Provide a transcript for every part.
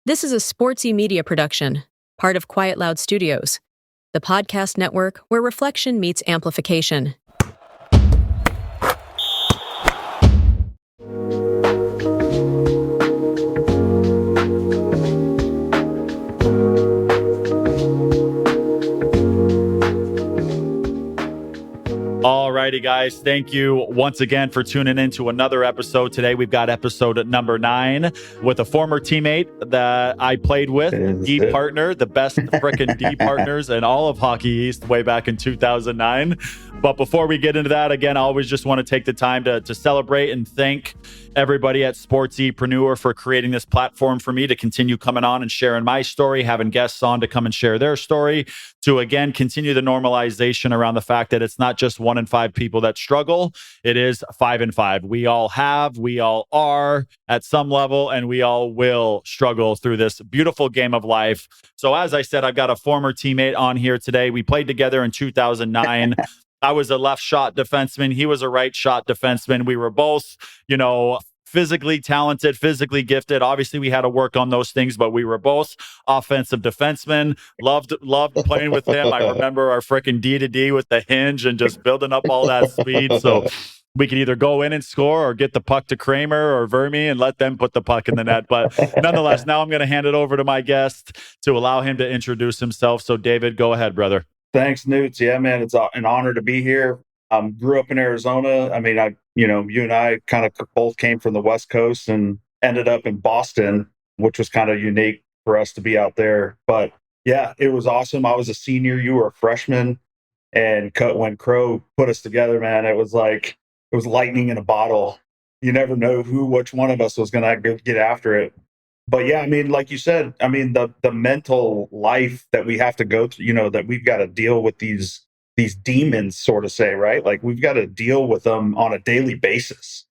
This is a SportsE Media production, part of QuietLoud Studios, the podcast network where reflection meets amplification. Alrighty, guys. Thank you once again for tuning in to another episode. Today, we've got episode number 9 with a former teammate that I played with, D partner, the best frickin' D partners in all of Hockey East way back in 2009. But before we get into that, again, I always just want to take the time to celebrate and thank everybody at SportsEpreneur for creating this platform for me to continue coming on and sharing my story, having guests on to come and share their story, to again continue the normalization around the fact that it's not just 1 in 5 people that struggle. It is 5 in 5. We all have, we all are at some level, and we all will struggle through this beautiful game of life. So as I said, I've got a former teammate on here today. We played together in 2009. I was a left shot defenseman. He was a right shot defenseman. We were both, physically talented, physically gifted. Obviously, we had to work on those things, but we were both offensive defensemen. Loved playing with him. I remember our freaking D-to-D with the hinge and just building up all that speed. So we could either go in and score or get the puck to Kramer or Verme and let them put the puck in the net. But nonetheless, now I'm going to hand it over to my guest to allow him to introduce himself. So David, go ahead, brother. Thanks, Newt. Yeah, man, it's an honor to be here. Grew up in Arizona. I mean, you and I kind of both came from the West Coast and ended up in Boston, which was kind of unique for us to be out there. But yeah, it was awesome. I was a senior, you were a freshman, and when Crow put us together, man, it was lightning in a bottle. You never know which one of us was going to get after it. But yeah, I mean, like you said, I mean, the mental life that we have to go through, that we've got to deal with these demons, sort of say, right? Like we've got to deal with them on a daily basis.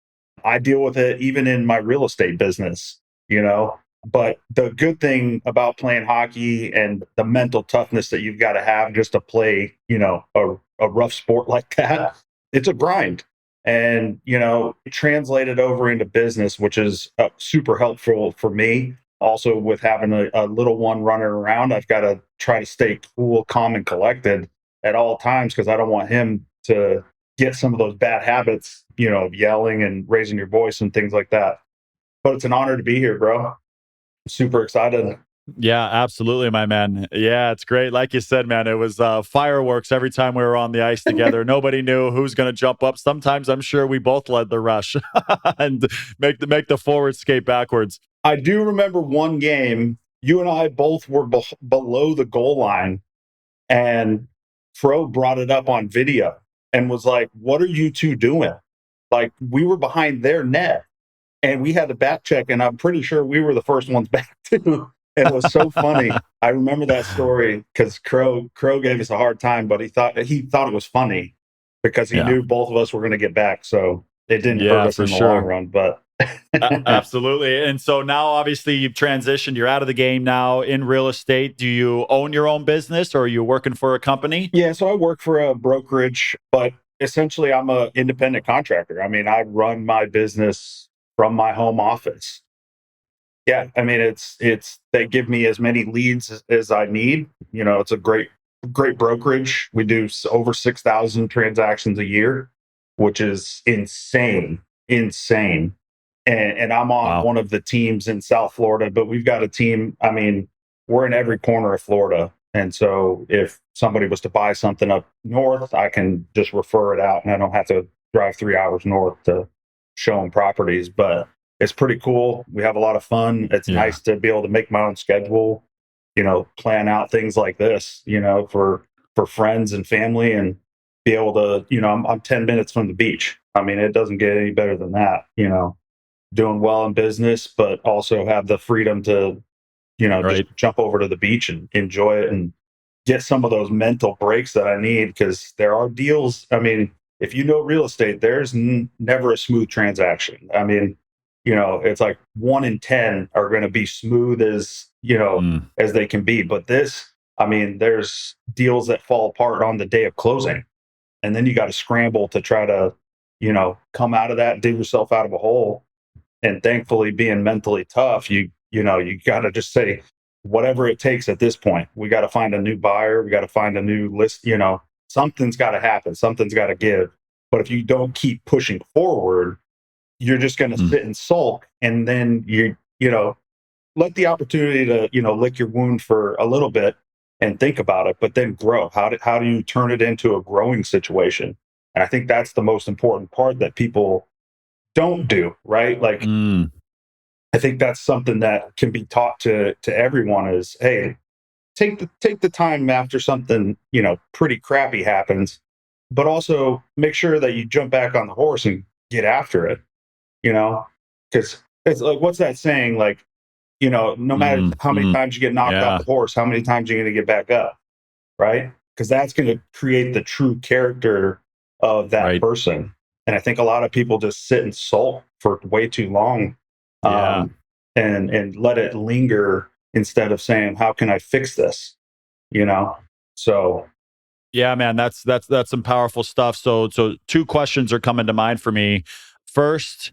I deal with it even in my real estate business, But the good thing about playing hockey and the mental toughness that you've got to have just to play, a rough sport like that, it's a grind. And, translated over into business, which is super helpful for me. Also, with having a little one running around, I've got to try to stay cool, calm, and collected at all times because I don't want him to get some of those bad habits, of yelling and raising your voice and things like that. But it's an honor to be here, bro. Super excited. Yeah, absolutely, my man. Yeah, it's great. Like you said, man, it was fireworks every time we were on the ice together. Nobody knew who's going to jump up. Sometimes I'm sure we both led the rush and make the forward skate backwards. I do remember one game, you and I both were below the goal line, and Fro brought it up on video and was like, "What are you two doing?" Like, we were behind their net, and we had to back check, and I'm pretty sure we were the first ones back too. It was so funny. I remember that story because Crow gave us a hard time, but he thought it was funny because he knew both of us were going to get back. So it didn't hurt us in the long run. But absolutely. And so now, obviously, you've transitioned. You're out of the game now in real estate. Do you own your own business, or are you working for a company? Yeah, so I work for a brokerage, but essentially, I'm an independent contractor. I mean, I run my business from my home office. Yeah, I mean, it's they give me as many leads as I need. It's a great brokerage. We do over 6,000 transactions a year, which is insane. And I'm on one of the teams in South Florida, but we've got a team. I mean, we're in every corner of Florida. And so if somebody was to buy something up north, I can just refer it out and I don't have to drive 3 hours north to show them properties. But it's pretty cool. We have a lot of fun. It's nice to be able to make my own schedule, plan out things like this, for friends and family, and be able to, I'm 10 minutes from the beach. I mean, it doesn't get any better than that, doing well in business, but also have the freedom to, just jump over to the beach and enjoy it and get some of those mental breaks that I need, because there are deals. I mean, if you know real estate, there's never a smooth transaction. I mean, it's like 1 in 10 are going to be smooth as they can be. But this, I mean, there's deals that fall apart on the day of closing. And then you got to scramble to try to, come out of that, dig yourself out of a hole. And thankfully, being mentally tough, you You got to just say, whatever it takes at this point. We got to find a new buyer. We got to find a new list. Something's got to happen. Something's got to give. But if you don't keep pushing forward, you're just going to sit and sulk. And then let the opportunity to, lick your wound for a little bit and think about it, but then grow. How do you turn it into a growing situation? And I think that's the most important part that people don't do, right? Like, I think that's something that can be taught to everyone is, hey, take the time after something, pretty crappy happens, but also make sure that you jump back on the horse and get after it, because it's like, what's that saying? Like, no matter how many times you get knocked off the horse, how many times you're going to get back up, right? Because that's going to create the true character of that person. And I think a lot of people just sit and sulk for way too long, and let it linger instead of saying, how can I fix this? So. Yeah, man, that's some powerful stuff. So two questions are coming to mind for me. First,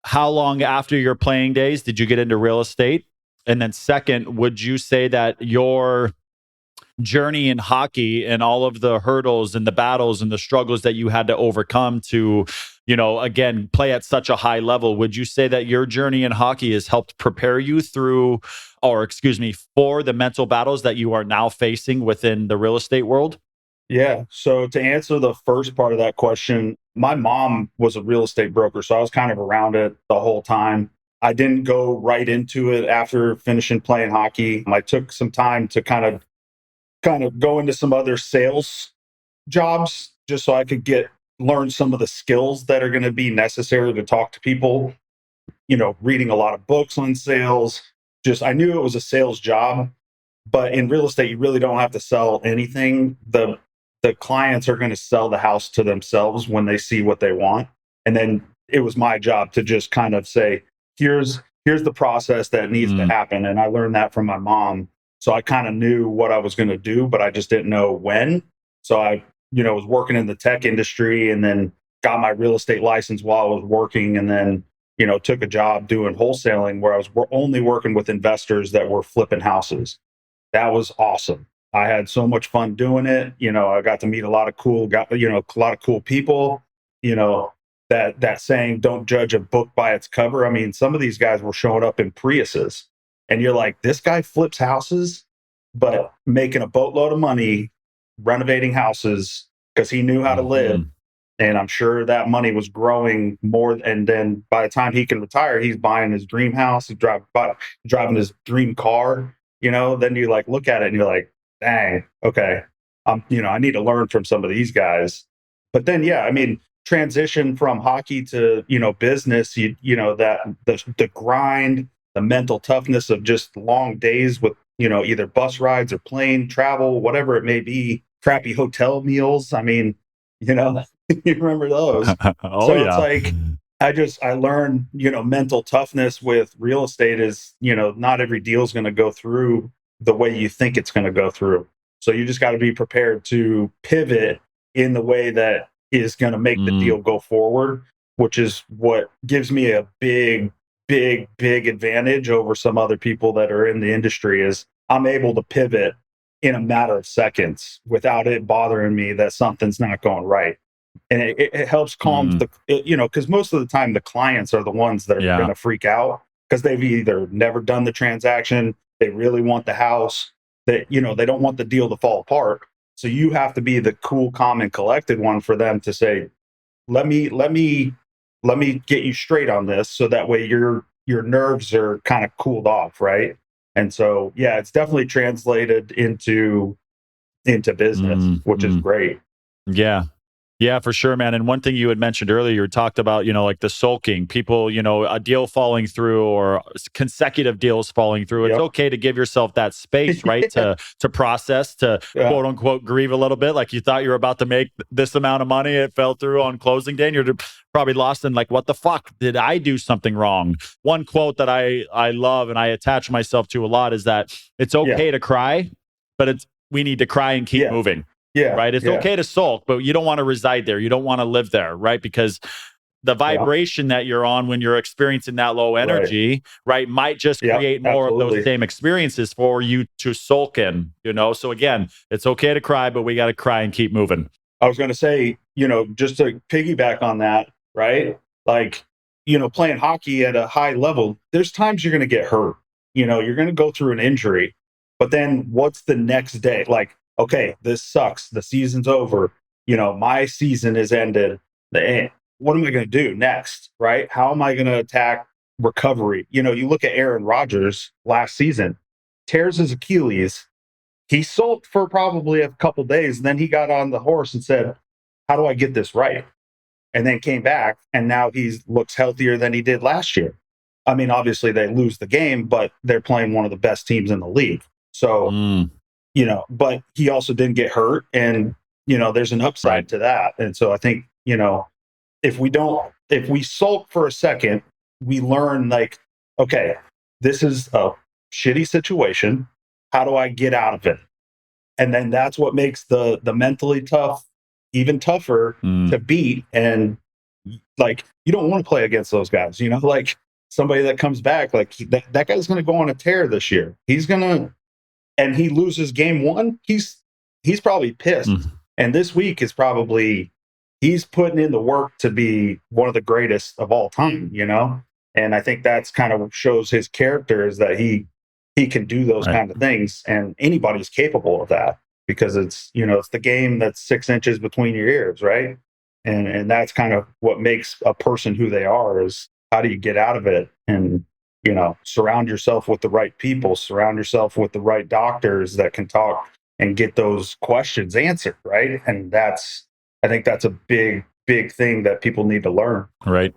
how long after your playing days did you get into real estate? And then second, would you say that your journey in hockey and all of the hurdles and the battles and the struggles that you had to overcome to, again, play at such a high level, would you say that your journey in hockey has helped prepare you for the mental battles that you are now facing within the real estate world? Yeah. So to answer the first part of that question, my mom was a real estate broker, so I was kind of around it the whole time. I didn't go right into it after finishing playing hockey. I took some time to kind of go into some other sales jobs just so I could learn some of the skills that are going to be necessary to talk to people, reading a lot of books on sales. Just, I knew it was a sales job, but in real estate, you really don't have to sell anything. The clients are going to sell the house to themselves when they see what they want. And then it was my job to just kind of say, here's the process that needs to happen. And I learned that from my mom. So I kind of knew what I was going to do, but I just didn't know when. So I, was working in the tech industry and then got my real estate license while I was working, and then, took a job doing wholesaling where I was only working with investors that were flipping houses. That was awesome. I had so much fun doing it. I got to meet a lot of cool people. That saying, don't judge a book by its cover. I mean, some of these guys were showing up in Priuses, and you're like, this guy flips houses, but making a boatload of money renovating houses because he knew how to live. And I'm sure that money was growing more. And then by the time he can retire, he's buying his dream house, he's driving his dream car. Then you like look at it and you're like, dang, okay, I need to learn from some of these guys. But then, transition from hockey to, business, that the grind, the mental toughness of just long days with, either bus rides or plane travel, whatever it may be, crappy hotel meals. I mean, you remember those. It's like, I learned, mental toughness with real estate is, not every deal is going to go through the way you think it's going to go through. So you just got to be prepared to pivot in the way that is going to make the deal go forward, which is what gives me a big advantage over some other people that are in the industry. Is I'm able to pivot in a matter of seconds without it bothering me that something's not going right. And it helps calm because most of the time the clients are the ones that are going to freak out because they've either never done the transaction, they really want the house, that they don't want the deal to fall apart. So you have to be the cool, calm, and collected one for them to say, let me get you straight on this, so that way your nerves are kind of cooled off, right? And so it's definitely translated into business, which is great. Yeah, for sure, man. And one thing you had mentioned earlier, you talked about, like the sulking people, a deal falling through or consecutive deals falling through. It's okay to give yourself that space, right? to process, to quote unquote grieve a little bit. Like you thought you were about to make this amount of money, it fell through on closing day, and you're probably lost in like, what the fuck? Did I do something wrong? One quote that I love and I attach myself to a lot is that it's okay to cry, but we need to cry and keep moving. Yeah. Right. It's okay to sulk, but you don't want to reside there. You don't want to live there. Right. Because the vibration that you're on when you're experiencing that low energy, right, might just create more of those same experiences for you to sulk in, So again, it's okay to cry, but we got to cry and keep moving. I was going to say, just to piggyback on that, right? Like, playing hockey at a high level, there's times you're going to get hurt. You're going to go through an injury, but then what's the next day? Like, okay, this sucks. The season's over. My season is ended. What am I going to do next? Right? How am I going to attack recovery? You look at Aaron Rodgers last season, tears his Achilles. He sulked for probably a couple days. And then he got on the horse and said, how do I get this right? And then came back, and now he looks healthier than he did last year. I mean, obviously they lose the game, but they're playing one of the best teams in the league. So, but he also didn't get hurt. And, there's an upside to that. And so I think, if we sulk for a second, we learn like, okay, this is a shitty situation. How do I get out of it? And then that's what makes the mentally tough even tougher to beat. And like, you don't want to play against those guys, like somebody that comes back, like that guy's going to go on a tear this year. And he loses game one. He's probably pissed. And this week is probably, he's putting in the work to be one of the greatest of all time, And I think that's kind of shows his character, is that he can do those kind of things, and anybody's capable of that, because it's, it's the game that's 6 inches between your ears, right? And that's kind of what makes a person who they are, is how do you get out of it? And, surround yourself with the right people, surround yourself with the right doctors that can talk and get those questions answered, right? And I think that's a big thing that people need to learn. Right.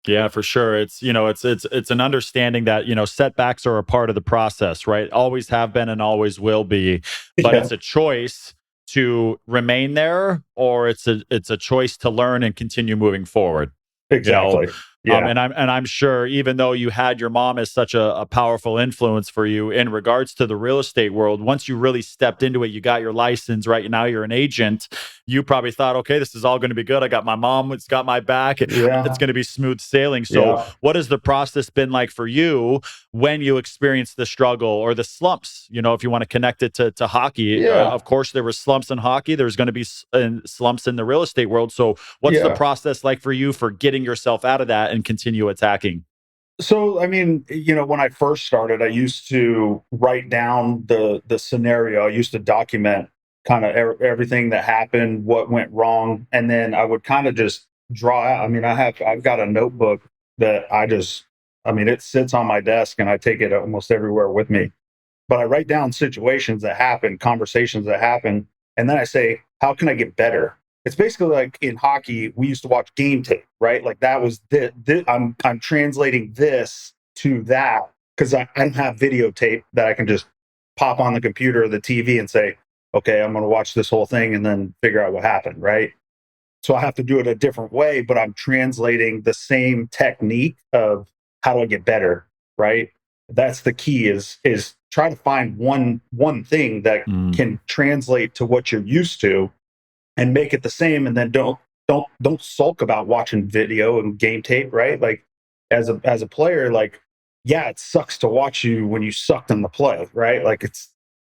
Yeah, for sure. It's, it's an understanding that, setbacks are a part of the process, right? Always have been and always will be, but it's a choice to remain there, or it's a choice to learn and continue moving forward. Exactly. And I'm sure, even though you had your mom as such a powerful influence for you in regards to the real estate world, once you really stepped into it, you got your license, right? Now you're an agent. You probably thought, okay, this is all going to be good. I got my mom, it's got my back. It's going to be smooth sailing. So what has the process been like for you when you experienced the struggle or the slumps? If you want to connect it to hockey, of course, there were slumps in hockey. There's going to be slumps in the real estate world. So what's the process like for you for getting yourself out of that and continue attacking? So, I mean, when I first started, I used to write down the scenario. I used to document kind of everything that happened, what went wrong, and then I would kind of just draw out. I mean, I've got a notebook that it sits on my desk, and I take it almost everywhere with me. But I write down situations that happen, conversations that happen, and then I say, how can I get better? It's basically like in hockey, we used to watch game tape, right? Like that was I'm translating this to that, because I don't have videotape that I can just pop on the computer or the TV and say, okay, I'm going to watch this whole thing and then figure out what happened, right? So I have to do it a different way, but I'm translating the same technique of how do I get better, right? That's the key, is try to find one thing that can translate to what you're used to and make it the same. And then don't sulk about watching video and game tape, right? Like as a player, like, it sucks to watch you when you sucked in the play, right? Like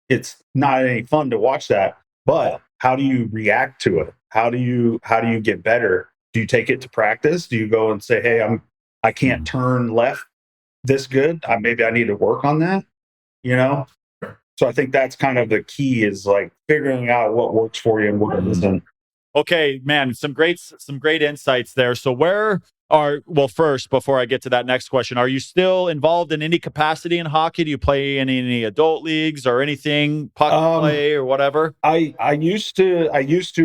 it's not any fun to watch that, but how do you react to it? How do you get better? Do you take it to practice? Do you go and say, hey, I can't turn left this good. Maybe I need to work on that, So I think that's kind of the key, is like figuring out what works for you and what doesn't. Okay, man, some great insights there. So first, before I get to that next question, are you still involved in any capacity in hockey? Do you play in any adult leagues or anything, puck play or whatever? I used to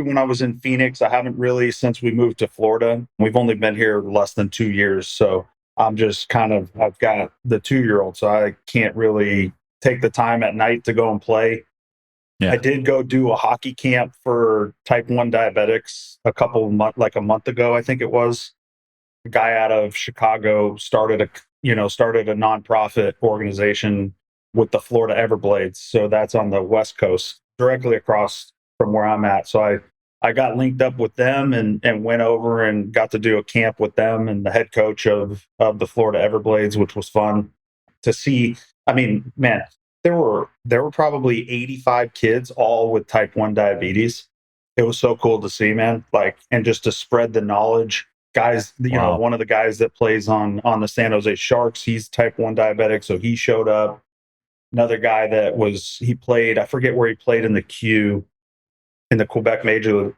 when I was in Phoenix. I haven't really since we moved to Florida. We've only been here less than 2 years. So I'm just I've got the 2-year-old, so I can't really take the time at night to go and play. I did go do a hockey camp for type 1 diabetics a month ago, I think it was. A guy out of Chicago started a nonprofit organization with the Florida Everblades. So that's on the West Coast, directly across from where I'm at. So I got linked up with them and went over and got to do a camp with them and the head coach of the Florida Everblades, which was fun to see. I mean, man, there were probably 85 kids all with type 1 diabetes. It was so cool to see, man. Like, and just to spread the knowledge. Guys, Wow. one of the guys that plays on the San Jose Sharks, he's type 1 diabetic, so he showed up. Another guy he played, I forget where he played in the Q in the Quebec Major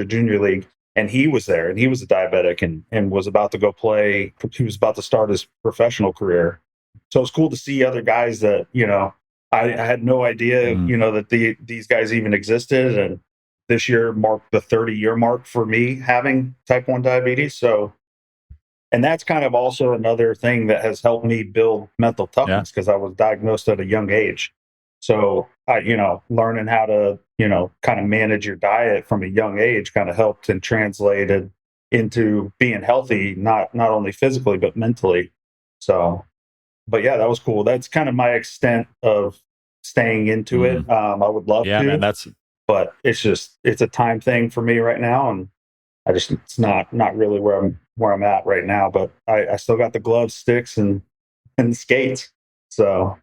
Junior League, and he was there, and he was a diabetic, and was about to go play. He was about to start his professional career. So it's cool to see other guys that I had no idea that these guys even existed, and this year marked the 30-year mark for me having type 1 diabetes. So, and that's kind of also another thing that has helped me build mental toughness because I was diagnosed at a young age. So learning how to, kind of manage your diet from a young age kind of helped and translated into being healthy, not only physically, but mentally. So, but yeah, that was cool. That's kind of my extent of staying into it. I would love to, man, but it's a time thing for me right now. And it's not really where I'm at right now, but I still got the gloves, sticks and skates. So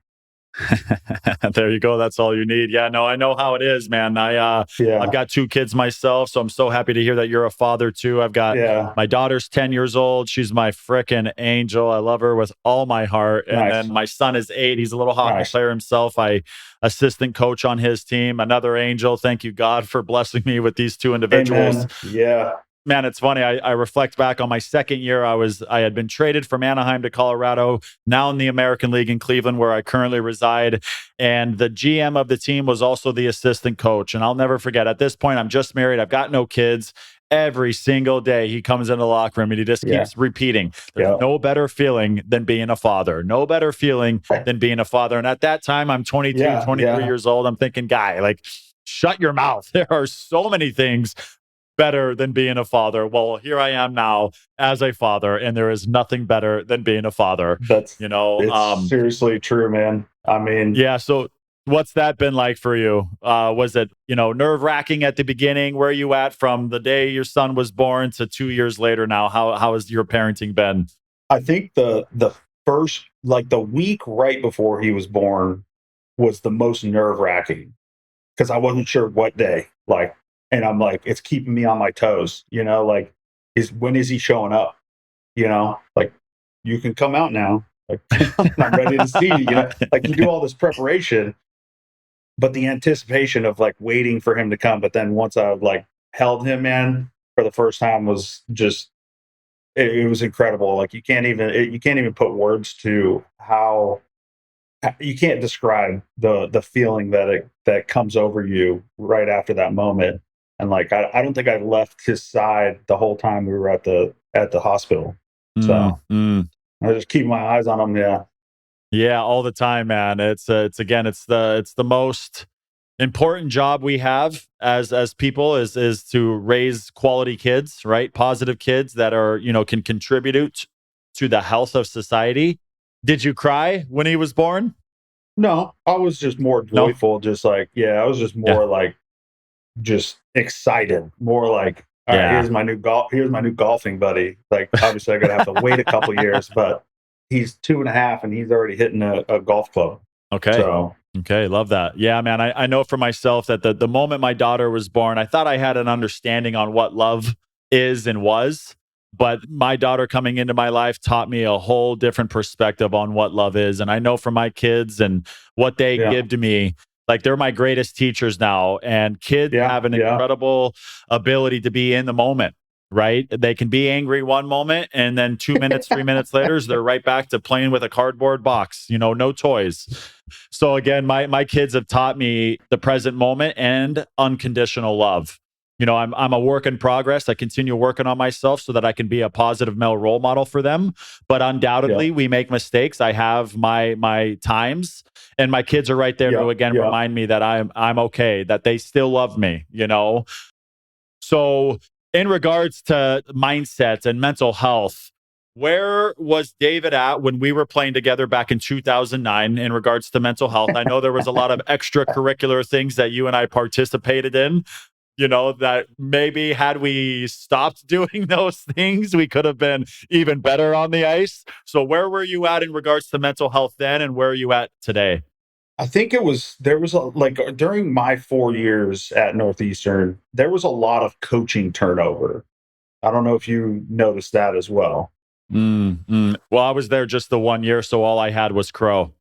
there you go. That's all you need. Yeah, no, I know how it is, man. I've got 2 kids myself, so I'm so happy to hear that you're a father too. I've got my daughter's 10 years old. She's my frickin' angel. I love her with all my heart. And then my son is 8. He's a little hockey player himself. I assistant coach on his team. Another angel. Thank you, God, for blessing me with these 2 individuals. Amen. Yeah. Man, it's funny. I reflect back on my second year. I had been traded from Anaheim to Colorado, now in the American League in Cleveland, where I currently reside. And the GM of the team was also the assistant coach. And I'll never forget, at this point, I'm just married. I've got no kids. Every single day he comes in the locker room and he just keeps repeating, there's no better feeling than being a father. No better feeling than being a father. And at that time, I'm 22, 23 years old. I'm thinking, guy, like, shut your mouth. There are so many things better than being a father. Well, here I am now as a father, and there is nothing better than being a father. It's seriously true, man. I mean, yeah. So what's that been like for you? Was it, nerve wracking at the beginning? Where are you at from the day your son was born to 2 years later now? How has your parenting been? I think the first, like the week right before he was born was the most nerve wracking because I wasn't sure what day, and I'm like, it's keeping me on my toes, like, when is he showing up? Like, you can come out now. Like, I'm ready to see you, like, you do all this preparation, but the anticipation of like waiting for him to come. But then once I like held him, man, for the first time was just, it was incredible. Like, you can't even put words to how, you can't describe the feeling that comes over you right after that moment. And like, I don't think I left his side the whole time we were at the hospital. So I just keep my eyes on him. Yeah. Yeah. All the time, man. It's the most important job we have as people is to raise quality kids, right? Positive kids that are, can contribute to the health of society. Did you cry when he was born? No, I was just more joyful. Just like, I was just more like, just excited, more like, all right, here's my new golfing buddy. Like, obviously I'm gonna have to wait a couple years, but he's 2.5 and he's already hitting a golf club. Okay, love that. Yeah, man, I know for myself that the moment my daughter was born, I thought I had an understanding on what love is and was, but my daughter coming into my life taught me a whole different perspective on what love is. And I know for my kids and what they give to me, like, they're my greatest teachers now. And kids have an incredible ability to be in the moment, right? They can be angry one moment, and then 2 minutes, 3 minutes later, they're right back to playing with a cardboard box, no toys. So again, my kids have taught me the present moment and unconditional love. I'm a work in progress. I continue working on myself so that I can be a positive male role model for them. But undoubtedly, we make mistakes. I have my times, and my kids are right there to remind me that I'm okay, that they still love me. So in regards to mindsets and mental health, where was David at when we were playing together back in 2009 in regards to mental health? I know there was a lot of extracurricular things that you and I participated in, that maybe had we stopped doing those things, we could have been even better on the ice. So where were you at in regards to mental health then, and where are you at today? I think there was like during my 4 years at Northeastern, there was a lot of coaching turnover. I don't know if you noticed that as well. Well, I was there just the 1 year, so all I had was Crow.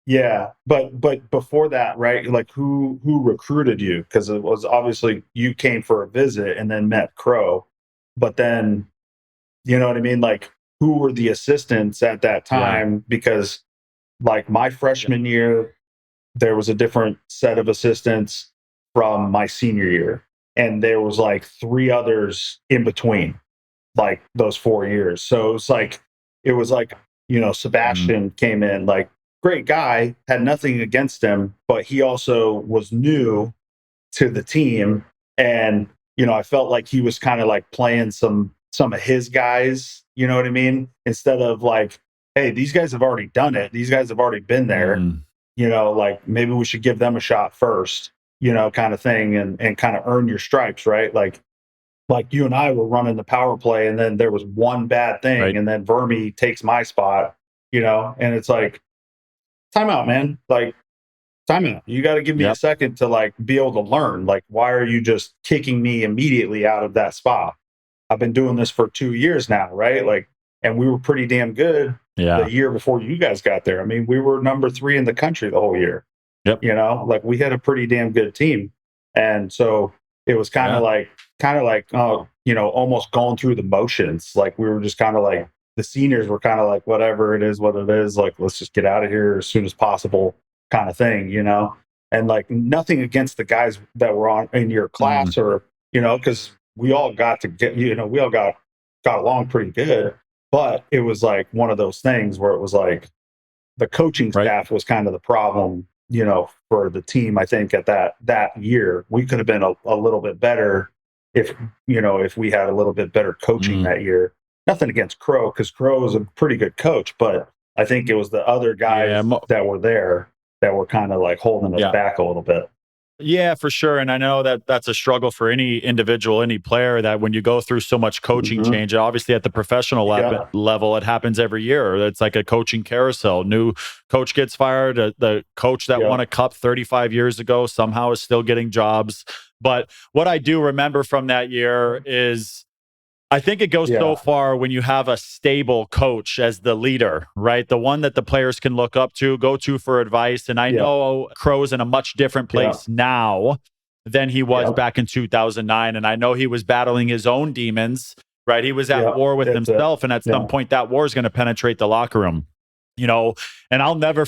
Yeah, but before that, right? Like who recruited you? Because it was obviously you came for a visit and then met Crow, but then you know what I mean? Like who were the assistants at that time? Because like my freshman year, there was a different set of assistants from my senior year, and there was like three others in between, like those 4 years. So it was like Sebastian came in, like great guy, had nothing against him, but he also was new to the team, and I felt like he was kind of like playing some of his guys. You know what I mean? Instead of like, hey, these guys have already done it. These guys have already been there. Like maybe we should give them a shot first. Kind of thing, and kind of earn your stripes, right? Like you and I were running the power play, and then there was one bad thing, Right. and then Vermi takes my spot. And it's like, time out, man. Like, time out. You got to give me a second to like be able to learn. Like, why are you just kicking me immediately out of that spot? I've been doing this for 2 years now, right? Like, and we were pretty damn good the year before you guys got there. I mean, we were number 3 in the country the whole year. Yep. Like we had a pretty damn good team. And so it was kind of like, almost going through the motions. Like we were just kind of like, the seniors were kind of like, whatever it is, what it is, like, let's just get out of here as soon as possible kind of thing, and like nothing against the guys that were on in your class or, because we all got to get, we all got along pretty good, but it was like one of those things where it was like the coaching staff was kind of the problem, for the team. I think at that year, we could have been a little bit better if we had a little bit better coaching that year. Nothing against Crow, because Crow is a pretty good coach, but I think it was the other guys that were there that were kind of like holding us back a little bit. Yeah, for sure. And I know that that's a struggle for any individual, any player, that when you go through so much coaching change, obviously at the professional level, it happens every year. It's like a coaching carousel. New coach gets fired. The coach that won a cup 35 years ago somehow is still getting jobs. But what I do remember from that year is, I think it goes so far when you have a stable coach as the leader, right? The one that the players can look up to, go to for advice. And I know Crow's in a much different place now than he was back in 2009. And I know he was battling his own demons, right? He was at war with himself. And at some point, that war is going to penetrate the locker room. And I'll never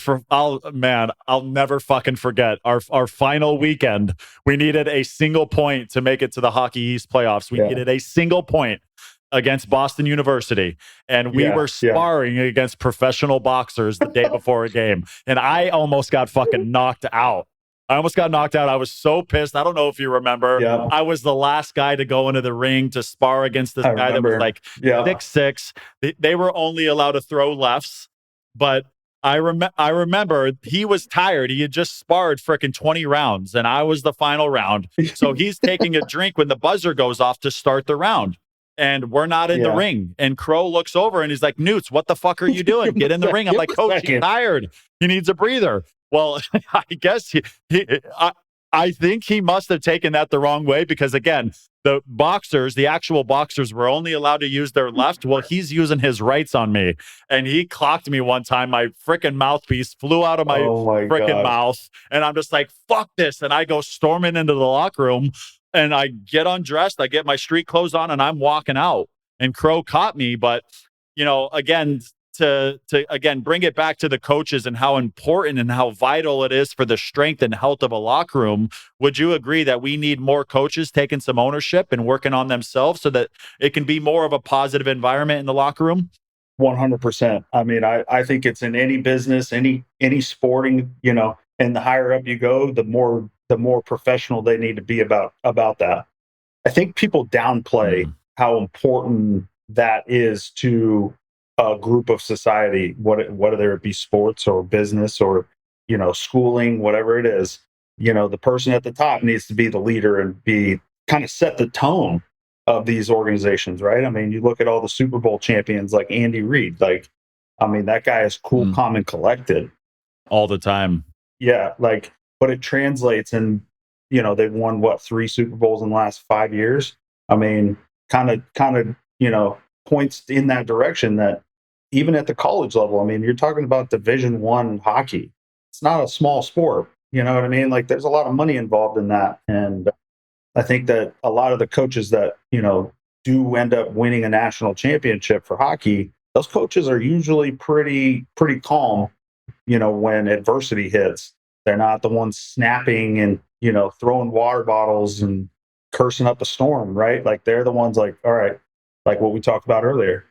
fucking forget our final weekend. We needed a single point to make it to the Hockey East playoffs. We needed a single point against Boston University, and we were sparring against professional boxers the day before a game, and I almost got fucking knocked out. I was so pissed. I don't know if you remember. I was the last guy to go into the ring to spar against this guy that was like 6'6". They were only allowed to throw lefts. But I remember he was tired. He had just sparred freaking 20 rounds, and I was the final round. So he's taking a drink when the buzzer goes off to start the round. And we're not in the ring. And Crow looks over and he's like, Newts, what the fuck are you doing? Get in the ring. I'm like, Coach, he's tired. He needs a breather. Well, I guess I think he must have taken that the wrong way, because again, the actual boxers were only allowed to use their left. Well, he's using his rights on me. And he clocked me one time. My freaking mouthpiece flew out of my freaking mouth. And I'm just like, fuck this. And I go storming into the locker room, and I get undressed. I get my street clothes on, and I'm walking out. And Crow caught me. But, again, to again bring it back to the coaches and how important and how vital it is for the strength and health of a locker room, would you agree that we need more coaches taking some ownership and working on themselves so that it can be more of a positive environment in the locker room? 100%. I mean, I think it's in any business, any sporting, and the higher up you go, the more professional they need to be about that. I think people downplay how important that is to a group of society, whether it be sports or business or, schooling, whatever it is. The person at the top needs to be the leader and be kind of set the tone of these organizations, right? I mean, you look at all the Super Bowl champions like Andy Reid, like, I mean, that guy is cool, calm, and collected all the time. Yeah, like, but it translates, and they've won what, 3 Super Bowls in the last 5 years. I mean, kind of, points in that direction that even at the college level, I mean, you're talking about Division I hockey. It's not a small sport. You know what I mean? Like, there's a lot of money involved in that, and I think that a lot of the coaches that do end up winning a national championship for hockey, those coaches are usually pretty calm when adversity hits. They're not the ones snapping and, throwing water bottles and cursing up a storm, right? Like, they're the ones like, all right, like what we talked about earlier.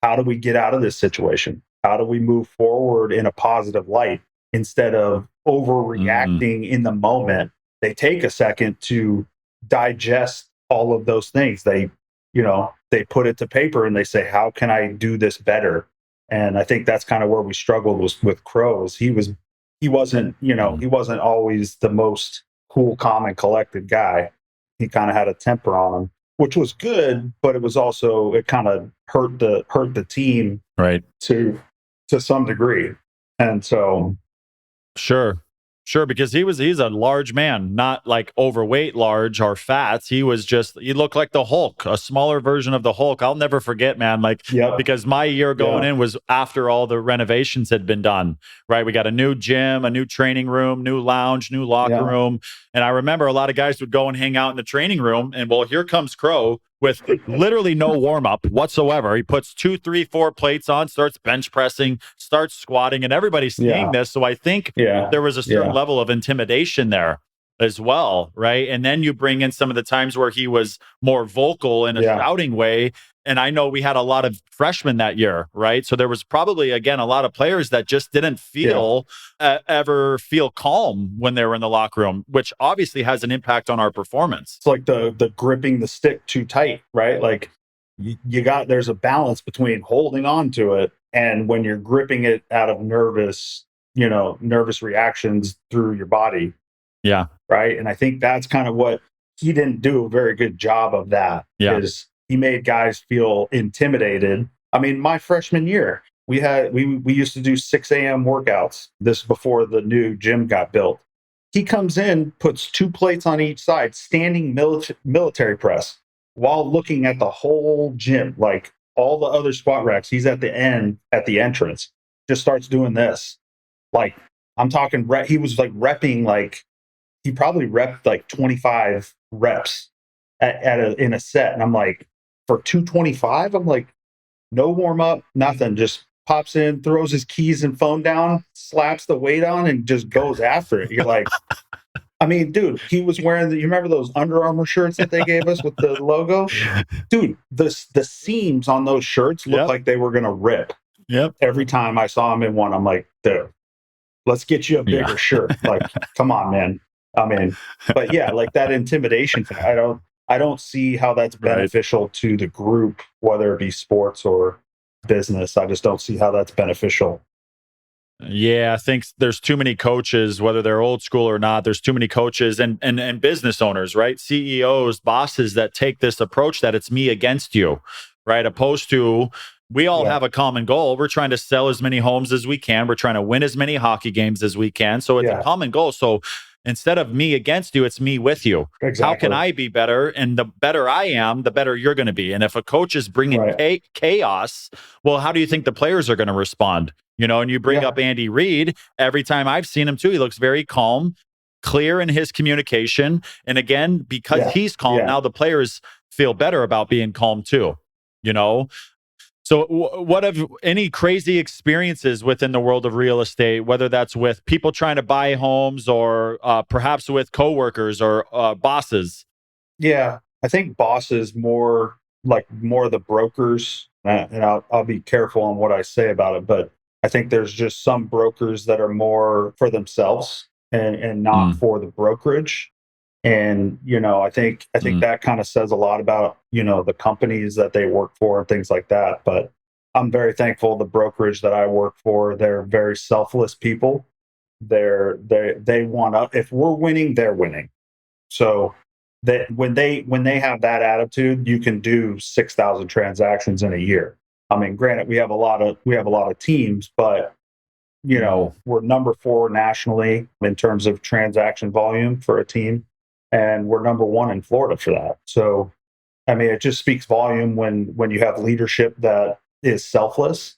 How do we get out of this situation? How do we move forward in a positive light instead of overreacting in the moment? They take a second to digest all of those things. They put it to paper and they say, how can I do this better? And I think that's kind of where we struggled with Crows. He wasn't always the most cool, calm, and collected guy. He kind of had a temper on him, which was good, but it kind of hurt the team, right, to some degree. And so, Sure, because he's a large man, not like overweight large or fat. He looked like the Hulk, a smaller version of the Hulk. I'll never forget, man, because my year going in was after all the renovations had been done, right? We got a new gym, a new training room, new lounge, new locker room. And I remember a lot of guys would go and hang out in the training room, and well, here comes Crow with literally no warm-up whatsoever. He puts 2, 3, 4 plates on, starts bench pressing, starts squatting, and everybody's seeing this. So I think there was a certain level of intimidation there as well, right? And then you bring in some of the times where he was more vocal in a shouting way. And I know we had a lot of freshmen that year, right? So there was probably, again, a lot of players that just didn't ever feel calm when they were in the locker room, which obviously has an impact on our performance. It's like the gripping the stick too tight, right? Like, there's a balance between holding on to it and when you're gripping it out of nervous reactions through your body. Yeah. Right. And I think that's kind of what he didn't do a very good job of that. Yeah. Is he made guys feel intimidated. I mean, my freshman year, we used to do 6 a.m. workouts. This before the new gym got built. He comes in, puts 2 plates on each side, standing military press, while looking at the whole gym, like all the other squat racks. He's at the end, at the entrance, just starts doing this. Like, I'm talking, he was like repping, like he probably repped like 25 reps in a set. And I'm like, for 225, I'm like, no warm up, nothing. Just pops in, throws his keys and phone down, slaps the weight on, and just goes after it. You're like, I mean, dude, he was wearing you remember those Under Armour shirts that they gave us with the logo? Dude, the seams on those shirts looked like they were going to rip. Yep. Every time I saw him in one, I'm like, dude, let's get you a bigger shirt. Like, come on, man. I mean, but yeah, like that intimidation thing, I don't see how that's beneficial to the group, whether it be sports or business. I just don't see how that's beneficial. Yeah, I think there's too many coaches, whether they're old school or not. There's too many coaches and business owners, right? CEOs, bosses that take this approach that it's me against you, right? Opposed to we all have a common goal. We're trying to sell as many homes as we can. We're trying to win as many hockey games as we can. So it's a common goal. So instead of me against you, it's me with you. Exactly. How can I be better? And the better I am, the better you're going to be. And if a coach is bringing chaos, well, how do you think the players are going to respond? And you bring up Andy Reid. Every time I've seen him too, he looks very calm, clear in his communication. And again, because he's calm, now the players feel better about being calm too, So what have any crazy experiences within the world of real estate, whether that's with people trying to buy homes or perhaps with coworkers or bosses? Yeah, I think bosses more the brokers, and I'll be careful on what I say about it, but I think there's just some brokers that are more for themselves and not for the brokerage. And, I think that kind of says a lot about, the companies that they work for and things like that. But I'm very thankful the brokerage that I work for, they're very selfless people. They want to, if we're winning, they're winning. So that when they have that attitude, you can do 6,000 transactions in a year. I mean, granted, we have a lot of teams, but we're number 4 nationally in terms of transaction volume for a team, and we're number 1 in Florida for that. So, I mean, it just speaks volume when you have leadership that is selfless.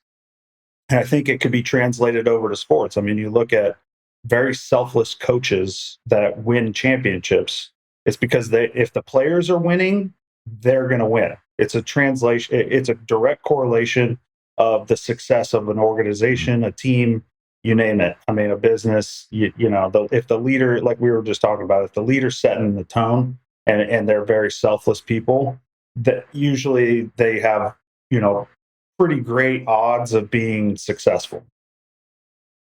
And I think it could be translated over to sports. I mean, you look at very selfless coaches that win championships. It's because if the players are winning, they're going to win. It's a translation. It's a direct correlation of the success of an organization, a team, you name it. I mean, a business. If the leader, like we were just talking about, if the leader's setting the tone and they're very selfless people, that usually they have pretty great odds of being successful.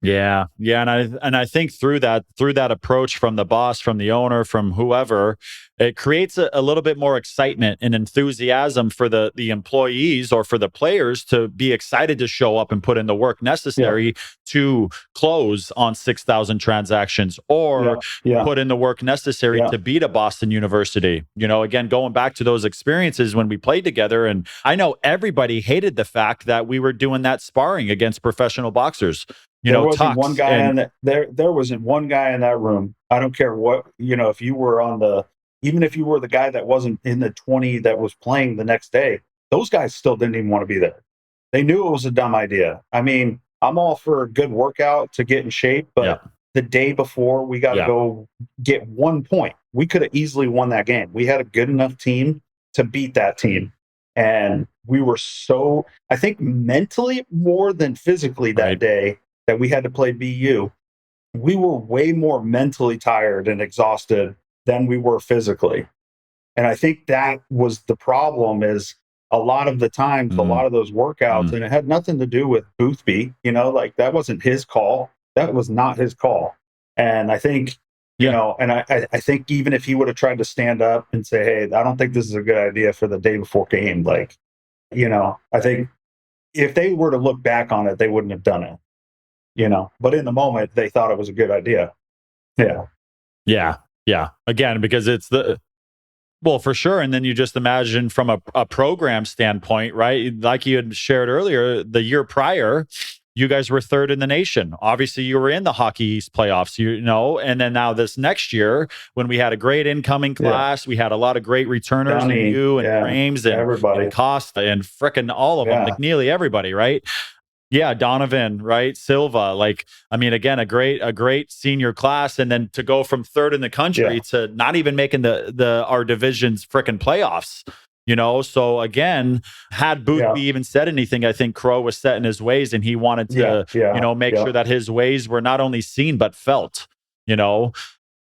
Yeah. And I think through that approach from the boss, from the owner, from whoever, it creates a little bit more excitement and enthusiasm for the employees or for the players to be excited to show up and put in the work necessary to close on 6,000 transactions or put in the work necessary to beat a Boston University. Again, going back to those experiences when we played together, and I know everybody hated the fact that we were doing that sparring against professional boxers. There wasn't one guy there wasn't one guy in that room. I don't care what, if you were even if you were the guy that wasn't in the 20 that was playing the next day, those guys still didn't even want to be there. They knew it was a dumb idea. I mean, I'm all for a good workout to get in shape, but the day before we got to go get 1 point. We could have easily won that game. We had a good enough team to beat that team. And we were I think mentally more than physically that day that we had to play BU, we were way more mentally tired and exhausted than we were physically. And I think that was the problem, is a lot of the times, a lot of those workouts, and it had nothing to do with Boothby, that wasn't his call. That was not his call. And I think, and I think even if he would have tried to stand up and say, hey, I don't think this is a good idea for the day before game, I think if they were to look back on it, they wouldn't have done it. But in the moment, they thought it was a good idea. Yeah. Again, because it's for sure. And then you just imagine from a program standpoint, right? Like you had shared earlier, the year prior, you guys were 3rd in the nation. Obviously, you were in the Hockey East playoffs, and then now this next year, when we had a great incoming class, we had a lot of great returners, Donnie, you and Rames and everybody, and Costa and frickin' all of them, McNeely, everybody, right? Yeah, Donovan, right? Silva, again, a great senior class, and then to go from 3rd in the country to not even making our division's frickin' playoffs. So again, had Boothby even said anything, I think Crow was set in his ways, and he wanted to, make sure that his ways were not only seen but felt.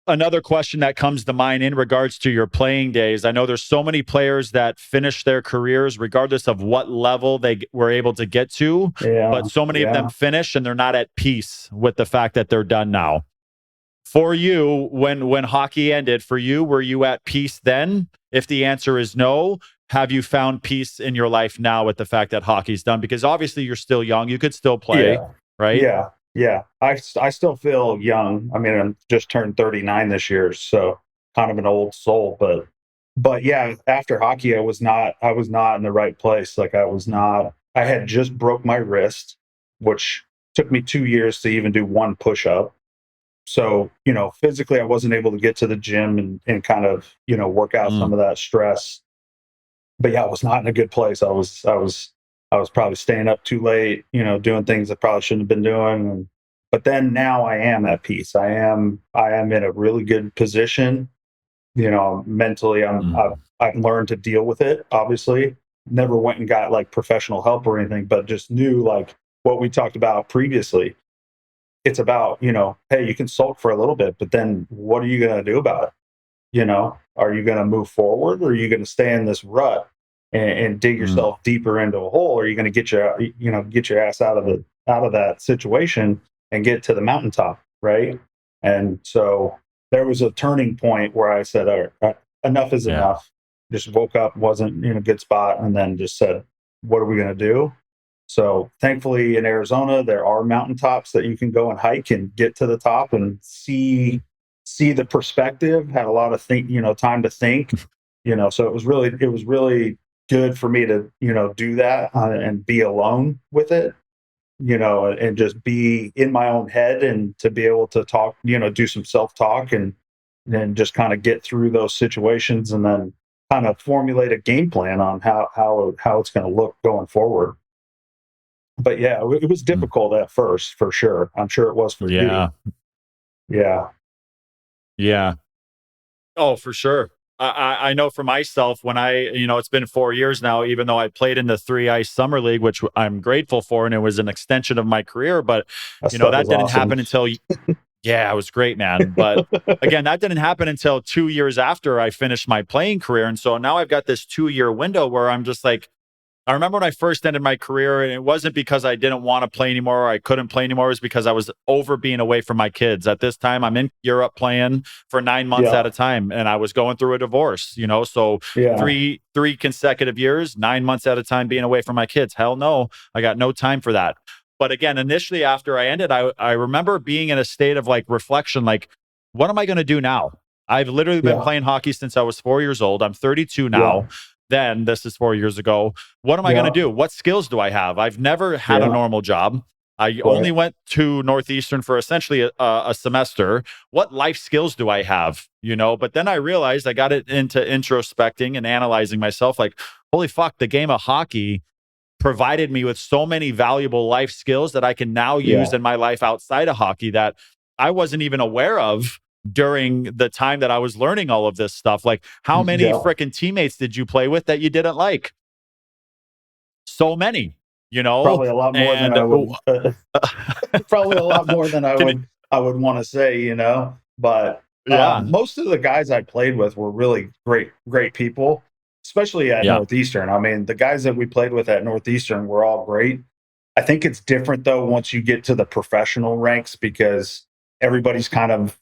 Another question that comes to mind in regards to your playing days, I know there's so many players that finish their careers regardless of what level they were able to get to, but so many of them finish and they're not at peace with the fact that they're done now. For you, when hockey ended, for you, were you at peace then? If the answer is no, have you found peace in your life now with the fact that hockey's done? Because obviously you're still young, you could still play, right? Yeah. I still feel young. I mean, I'm just turned 39 this year, so kind of an old soul. But yeah, after hockey, I was not in the right place. I had just broke my wrist, which took me 2 years to even do one push-up. So, physically, I wasn't able to get to the gym and kind of, work out some of that stress. But yeah, I was not in a good place. I was probably staying up too late, doing things I probably shouldn't have been doing. But then now I am at peace. I am in a really good position. Mentally, I've learned to deal with it. Obviously, never went and got professional help or anything, but just knew what we talked about previously. It's about, hey, you can sulk for a little bit, but then what are you going to do about it? Are you going to move forward, or are you going to stay in this rut and dig yourself deeper into a hole? Or are you going to get your ass out of that situation and get to the mountaintop, right? And so there was a turning point where I said, all right, enough is enough. Just woke up, wasn't in a good spot, and then just said, what are we going to do? So thankfully in Arizona, there are mountaintops that you can go and hike and get to the top and see see the perspective, had a lot of time to think, so it was really good for me to, do that and be alone with it, and just be in my own head and to be able to talk, do some self-talk and then just kind of get through those situations and then kind of formulate a game plan on how it's going to look going forward. But yeah, it was difficult at first, for sure. I'm sure it was for you. Yeah. Yeah. Oh, for sure. I know for myself when it's been 4 years now, even though I played in the 3 Ice Summer League, which I'm grateful for, and it was an extension of my career, but that didn't happen until, yeah, it was great, man. But again, that didn't happen until 2 years after I finished my playing career. And so now I've got this 2-year window where I'm just like, I remember when I first ended my career, and it wasn't because I didn't want to play anymore or I couldn't play anymore. It was because I was over being away from my kids. At this time, I'm in Europe playing for 9 months at a time, and I was going through a divorce, so three consecutive years, 9 months at a time being away from my kids. Hell no, I got no time for that. But again, initially after I ended, I remember being in a state of like reflection, like, what am I going to do now? I've literally been playing hockey since I was 4 years old. I'm 32 now. Then this is 4 years ago. What am I going to do? What skills do I have? I've never had a normal job. I only went to Northeastern for essentially a semester. What life skills do I have? But then I realized I got into introspecting and analyzing myself. Like, holy fuck, the game of hockey provided me with so many valuable life skills that I can now use in my life outside of hockey that I wasn't even aware of during the time that I was learning all of this stuff. Like, how many freaking teammates did you play with that you didn't like? So many, Probably a lot more than I would. Probably a lot more than I would want to say, But most of the guys I played with were really great people, especially at Northeastern. I mean, the guys that we played with at Northeastern were all great. I think it's different though once you get to the professional ranks because everybody's kind of,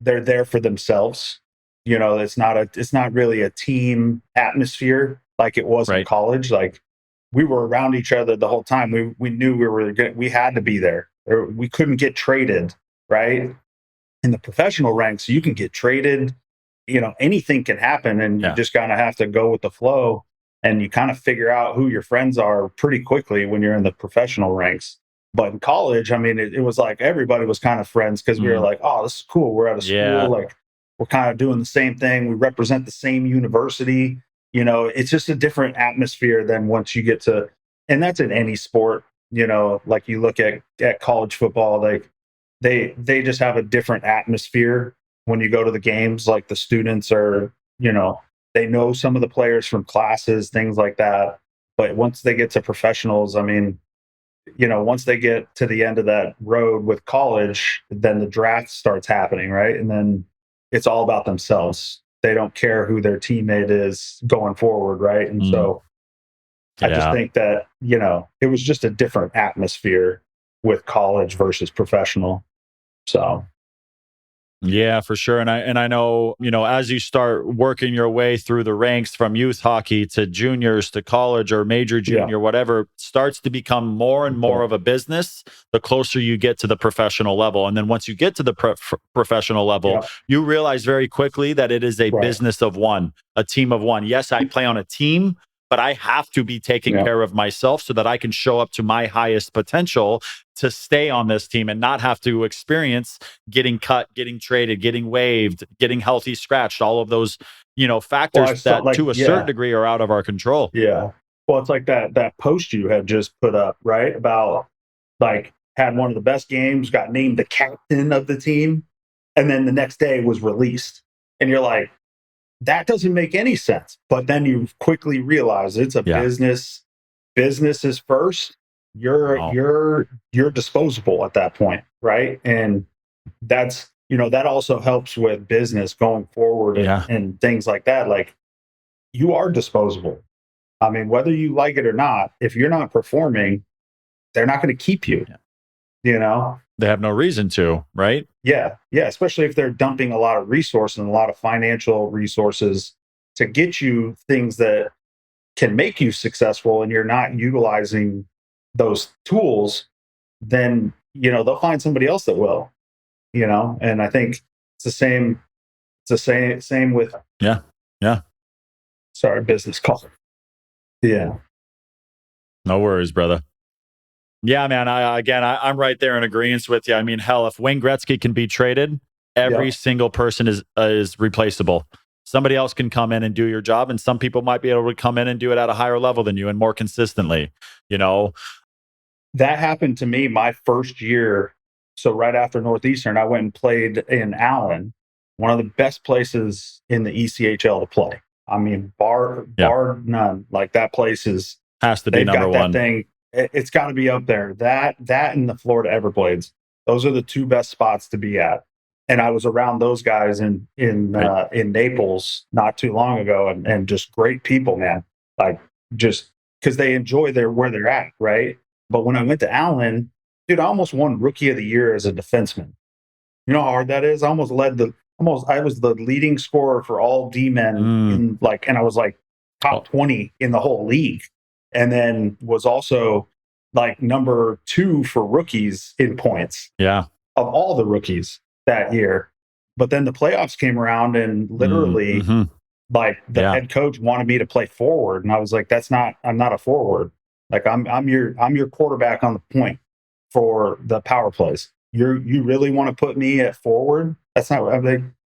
they're there for themselves. It's not really a team atmosphere like it was in college. Like, we were around each other the whole time. We knew we had to be there. Or we couldn't get traded, right? In the professional ranks, you can get traded. Anything can happen, and you just kind of have to go with the flow. And you kind of figure out who your friends are pretty quickly when you're in the professional ranks. But in college, I mean, it was like everybody was kind of friends because we were like, oh, this is cool. We're at a school, like we're kind of doing the same thing. We represent the same university. It's just a different atmosphere than once you get to, and that's in any sport, like you look at college football, like they just have a different atmosphere when you go to the games. Like the students are, they know some of the players from classes, things like that. But once they get to professionals, I mean, once they get to the end of that road with college, then the draft starts happening, right? And then it's all about themselves. They don't care who their teammate is going forward, right? And so I just think that, it was just a different atmosphere with college versus professional. So yeah, for sure. And I know, as you start working your way through the ranks from youth hockey to juniors to college or major junior, whatever, it starts to become more and more of a business the closer you get to the professional level. And then once you get to the professional level, you realize very quickly that it is a business of one, a team of one. Yes, I play on a team, but I have to be taking care of myself so that I can show up to my highest potential to stay on this team and not have to experience getting cut, getting traded, getting waived, getting healthy scratched, all of those, factors that to a certain degree are out of our control. Yeah. Well, it's like that post you had just put up, right? About like had one of the best games, got named the captain of the team, and then the next day was released. And you're like, that doesn't make any sense. But then you quickly realize it's a business. Business is first. You're disposable at that point, right? And that's, that also helps with business going forward and things like that. Like, you are disposable. I mean, whether you like it or not, if you're not performing, they're not going to keep you. They have no reason to, right? Yeah. Especially if they're dumping a lot of resources and a lot of financial resources to get you things that can make you successful, and you're not utilizing those tools, then, they'll find somebody else that will, and I think It's the same. It's the same with. Yeah. Yeah. Sorry, business call. Yeah. No worries, brother. Yeah, man. I'm right there in agreement with you. I mean, hell, if Wayne Gretzky can be traded, every single person is replaceable. Somebody else can come in and do your job, and some people might be able to come in and do it at a higher level than you and more consistently. You know, That happened to me my first year. So right after Northeastern, I went and played in Allen, one of the best places in the ECHL to play. I mean, bar none. Like that place is has to be they've number got that one. thing. It's got to be up there. That and the Florida Everblades. Those are the two best spots to be at. And I was around those guys in Naples not too long ago, and just great people, man. Like just because they enjoy where they're at, right? But when I went to Allen, dude, I almost won Rookie of the Year as a defenseman. You know how hard that is? I almost I was the leading scorer for all D men and I was like top 20 in the whole league. And then was also like number 2 for rookies in points. Yeah. Of all the rookies that year. But then the playoffs came around and literally like the head coach wanted me to play forward. And I was like, I'm not a forward. Like I'm your quarterback on the point for the power plays. You really want to put me at forward? That's not.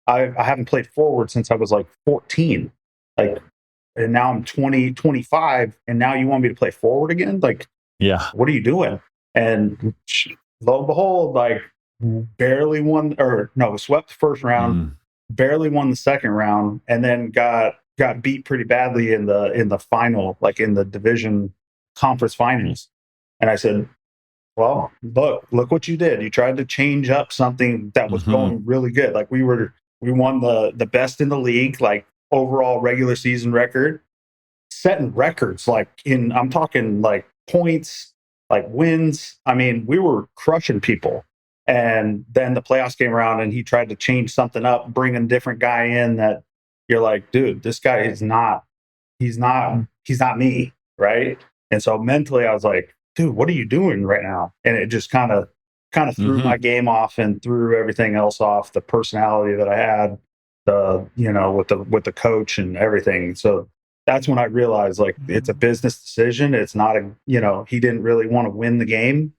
I haven't played forward since I was like 14. Like, and now I'm 25, and now you want me to play forward again? Like, yeah. What are you doing? And lo and behold, like barely won, or no, swept the first round, barely won the second round, and then got beat pretty badly in the final, like in the division conference finals. And I said, well, look what you did. You tried to change up something that was going really good. Like we won the best in the league, like overall regular season record, setting records. Like I'm talking like points, like wins. I mean, we were crushing people. And then the playoffs came around and he tried to change something up, bring a different guy in that you're like, dude, this guy he's not me. Right. And so mentally I was like, dude, what are you doing right now? And it just kind of threw my game off and threw everything else off, the personality that I had, with the coach and everything. So that's when I realized like it's a business decision. It's not he didn't really want to win the game.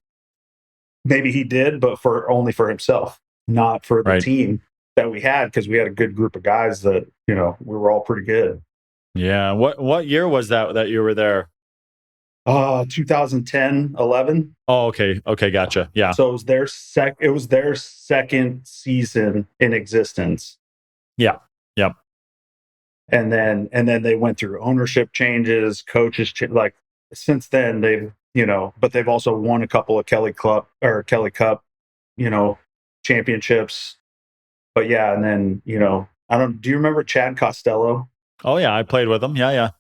Maybe he did, but only for himself, not for the team that we had, because we had a good group of guys that, we were all pretty good. Yeah. What year was that you were there? 2010, 11. Oh, okay. Okay, gotcha. Yeah. So it was their second season in existence. Yeah. Yep. And then they went through ownership changes, coaches like since then they've, but they've also won a couple of Kelly Cup, championships. But yeah, and then, do you remember Chad Costello? Oh yeah, I played with him. Yeah, yeah.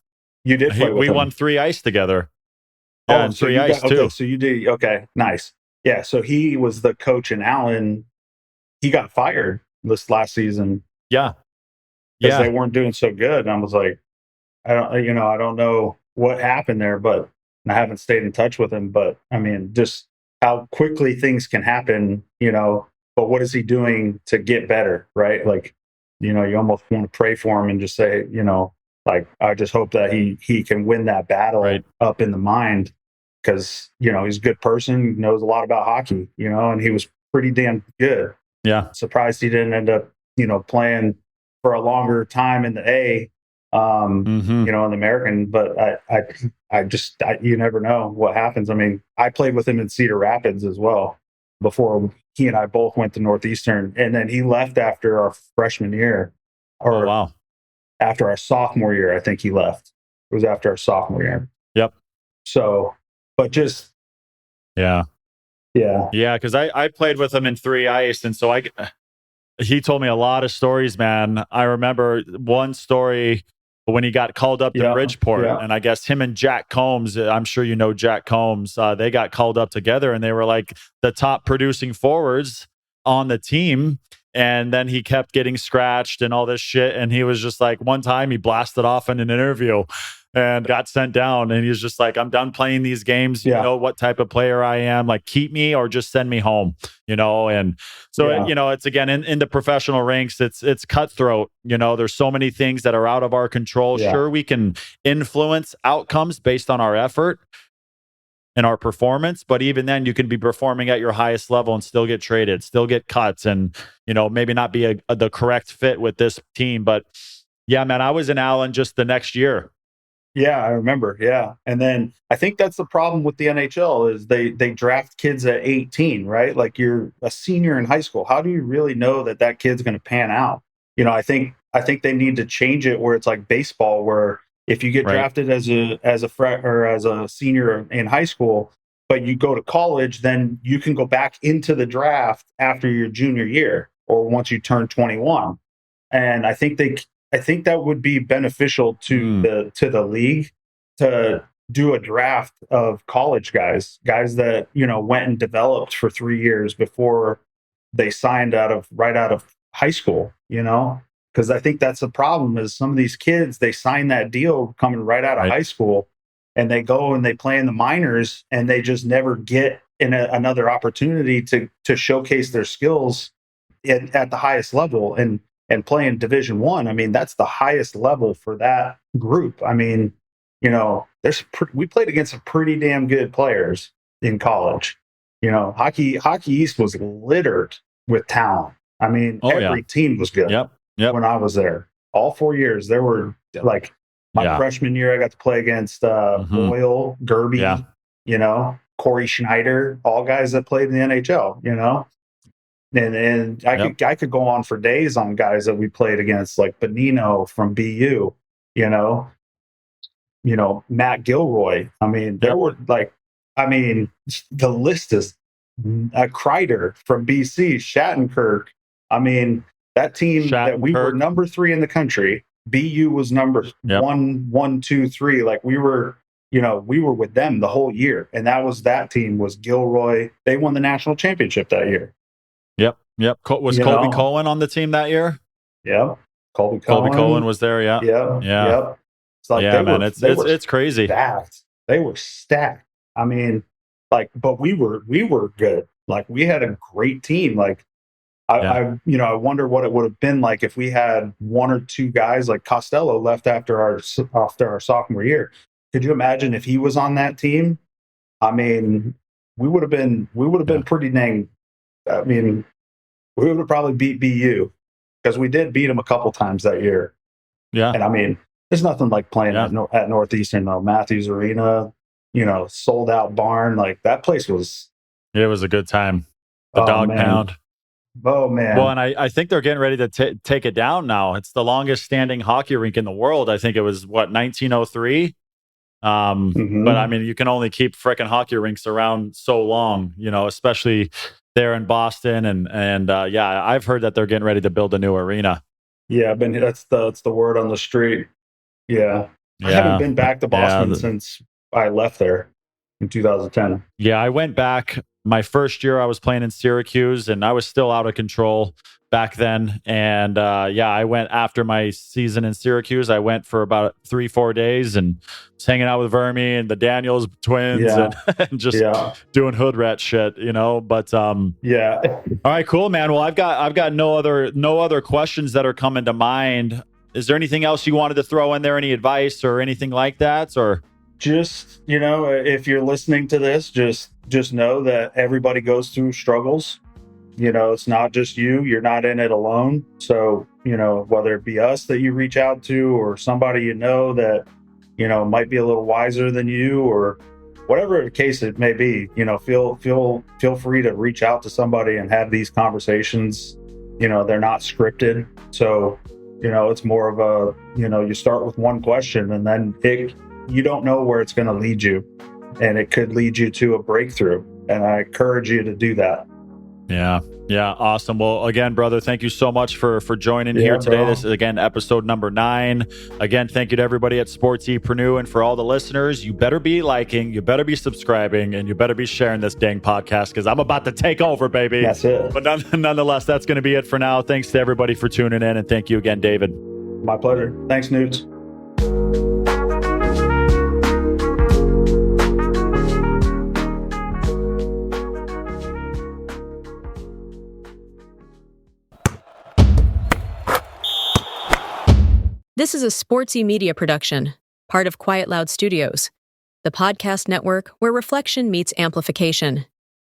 You did play with we him. won 3 ice together. Yeah, and 3 ice too. Okay, so you did. Okay, nice. Yeah, so he was the coach in Allen. He got fired this last season. Yeah. Because they weren't doing so good. And I was like, I don't know what happened there, but I haven't stayed in touch with him. But I mean, just how quickly things can happen, but what is he doing to get better? Right. Like, you almost want to pray for him and just say, like, I just hope that he can win that battle up in the mind, because, he's a good person, knows a lot about hockey, and he was pretty damn good. Yeah. Surprised he didn't end up, playing for a longer time in the A, in the American, but I just you never know what happens. I mean, I played with him in Cedar Rapids as well before he and I both went to Northeastern, and then he left after our freshman year, or after our sophomore year. I think he left. It was after our sophomore year. Yep. So, but just yeah, because I played with him in 3 ice, and so he told me a lot of stories, man. I remember one story when he got called up to Bridgeport, and I guess him and Jack Combs, I'm sure you know Jack Combs, they got called up together, and they were like the top producing forwards on the team. And then he kept getting scratched and all this shit. And he was just like, one time he blasted off in an interview and got sent down. And he was just like, I'm done playing these games. You know what type of player I am. Like, keep me or just send me home, And so, it's again in the professional ranks, it's cutthroat. There's so many things that are out of our control. Sure, we can influence outcomes based on our effort and our performance, but even then you can be performing at your highest level and still get traded, still get cuts, and maybe not be the correct fit with this team. But yeah, man, I was in Allen just the next year. Yeah, I remember. Yeah. And then I think that's the problem with the NHL is they draft kids at 18, right? Like, you're a senior in high school. How do you really know that kid's going to pan out? I think they need to change it where it's like baseball, where if you get drafted as a senior in high school, but you go to college, then you can go back into the draft after your junior year or once you turn 21. And I think that would be beneficial to the league to do a draft of college guys that went and developed for 3 years before they signed right out of high school. Because I think that's the problem is some of these kids, they sign that deal coming right out of high school, and they go and they play in the minors, and they just never get another opportunity to showcase their skills at the highest level. And playing Division I, I mean, that's the highest level for that group. I mean, we played against some pretty damn good players in college. Hockey East was littered with talent. I mean, every team was good. Yep. When I was there, all 4 years, there were like my freshman year, I got to play against Boyle, Gerby, Corey Schneider, all guys that played in the NHL. And I could go on for days on guys that we played against, like Bonino from BU, Matt Gilroy. I mean, there were the list is Kreider from BC, Shattenkirk. I mean, that team that we were number 3 in the country, BU was number 1, 2, 3. Like, we were with them the whole year. And that team was Gilroy. They won the national championship that year. Yep. Was Colby Cohen on the team that year? Yeah. Colby Cohen was there. Yeah. Yep. It's like, man, it's crazy. Stacked. They were stacked. I mean, like, but we were good. Like, we had a great team. Like, I wonder what it would have been like if we had 1 or 2 guys like Costello left after our sophomore year. Could you imagine if he was on that team? I mean, we would have been pretty dang. I mean, we would have probably beat BU because we did beat them a couple times that year. Yeah. And I mean, there's nothing like playing at Northeastern, though. Matthews Arena, sold out barn. Like, that place was. It was a good time. The dog pound. Oh, man. Well, and I think they're getting ready to take it down now. It's the longest standing hockey rink in the world. I think it was, 1903? But I mean, you can only keep frickin' hockey rinks around so long, especially there in Boston. And I've heard that they're getting ready to build a new arena. Yeah, that's the word on the street. Yeah. I haven't been back to Boston since I left there in 2010. Yeah, I went back my first year. I was playing in Syracuse, and I was still out of control back then. And I went after my season in Syracuse. I went for about 3-4 days and was hanging out with Vermi and the Daniels twins and just doing hood rat shit, But all right, cool, man. Well, I've got no other questions that are coming to mind. Is there anything else you wanted to throw in there? Any advice or anything like that? Or just, if you're listening to this, just know that everybody goes through struggles. It's not just you. You're not in it alone. So, whether it be us that you reach out to or somebody that, might be a little wiser than you or whatever the case it may be, feel free to reach out to somebody and have these conversations. They're not scripted. So, it's more of a, you start with one question and then you don't know where it's going to lead you, and it could lead you to a breakthrough. And I encourage you to do that. Yeah. Yeah. Awesome. Well, again, brother, thank you so much for joining here today. Bro. This is, again, episode number 9. Again, thank you to everybody at SportsE Media, and for all the listeners, you better be liking, you better be subscribing, and you better be sharing this dang podcast, because I'm about to take over, baby. That's it. But nonetheless, that's going to be it for now. Thanks to everybody for tuning in, and thank you again, David. My pleasure. Thanks, Newts. This is a SportsE Media production, part of QuietLoud Studios, the podcast network where reflection meets amplification.